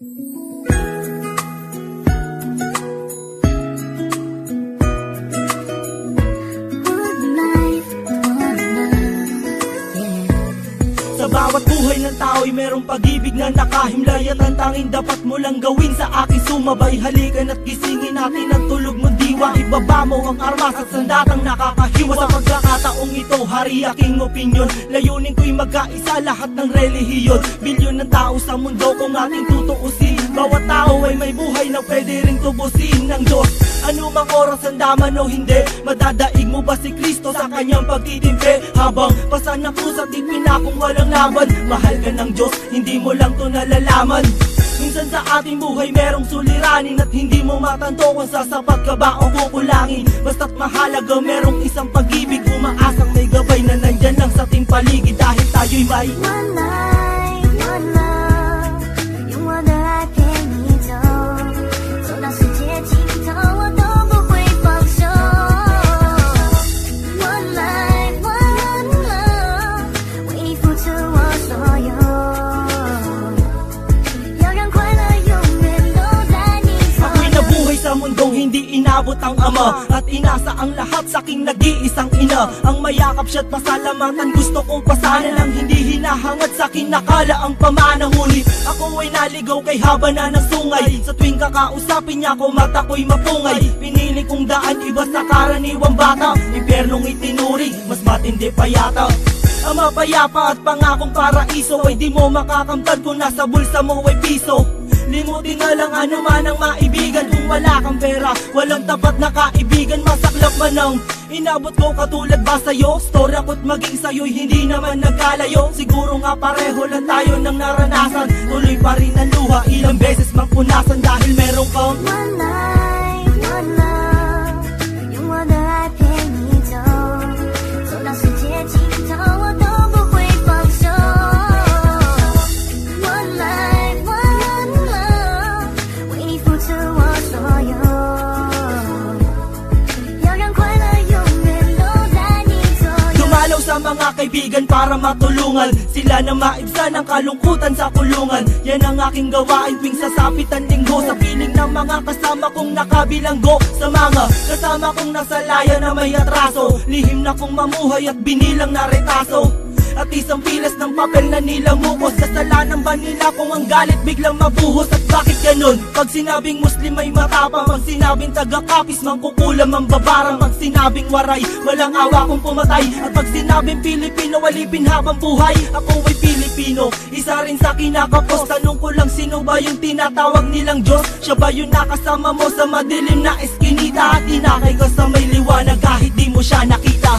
Sa bawat buhay ng tao'y merong pag-ibig na nakahimlay, at ang tanging dapat mo lang gawin sa akin sumabay. Halikan at gisingin natin ang tulog mong diwa. Ibaba mo ang armas at sandatang nakakahiwa. Sa pagkakataong ito, hari aking opinyon. Layunin ko'y magkaisa lahat ng relihiyon. Bilyon ng tao sa mundo kung ating tutuusin. Bawat tao ay may buhay na pwede ring tubusin ng Diyos. Ano mang oras ang daman o hindi, madadaig mo ba si Kristo sa kanyang pagtitimpi? Habang pasan ng krus at ipinakong walang laban, mahal ka ng Diyos, hindi mo lang to nalalaman. Minsan sa ating buhay merong suliranin at hindi mo matanto kung sasapat ka ba o kukulangin. Basta't mahalaga merong isang pag-ibig, umaasang may gabay na nandyan lang sa ating paligid. Dahil tayo'y may one life, one love，用我的爱陪你走，走到世界尽头，我都不会放手。One life, one love，为你付出我所有，要让快乐永远都在你左右。 Ako'y nabuhay sa mundong hindi inabot ang ama, at inasa ang lahat sa aking nag-iisang ina. Ang mayakap siya't pasalamatan, gusto kong pasanan ang hindi hinahangad sa akin nakala ang pamana. Ngunit ako ay naligaw kay haba na ng sungay. Sa tuwing kakausapin niya ko, mata ko'y mapungay. Pinili kong daan iba sa karaniwang bata, impyernong itinuri, mas matindi pa yata. Ang mapayapa at pangakong paraiso ay di mo makakamtan kung nasa bulsa mo ay piso. Limutin na lang ano man ang maibigan. Kung wala kang pera, walang tapat na kaibigan. Masaklap man ang inabot ko katulad ba sa'yo? Story ako't maging sa'yo'y hindi naman nagkalayo. Siguro nga pareho lang tayo ng naranasan. Tuloy pa rin ang luha, ilang beses mang punasan. Dahil meron kang One life, one love，用我的爱陪你走，走到世界尽头，我都不会放手。One life, one love，为你付出我所有，要让快乐永远都在你左右。 dumalaw sa mga kaibigan para matulungan sila na maibsan ang kalungkutan sa kulungan. Yan ang aking gawain tuwing sasapit ang linggo, sa piling ng mga kasama kong nakabilanggo. Sa mga kasama kong nasa laya na may atraso, lihim na kong mamuhay at binilang na retaso. At isang pilas ng papel na nilamukos, kasalanan ba nila kung ang galit biglang mabuhos? At bakit ganun? Pag sinabing Muslim ay matapang, pag sinabing taga-kapis mangkukulam ang babarang, pag sinabing waray walang awa kung pumatay, at pag sinabing Pilipino walipin habang buhay. Ako ay Pilipino, isa rin sa kinakapos. Tanong ko lang, sino ba yung tinatawag nilang Diyos? Siya ba yung nakasama mo sa madilim na eskinita, at inakay ka sa may liwanag kahit di mo siya nakita?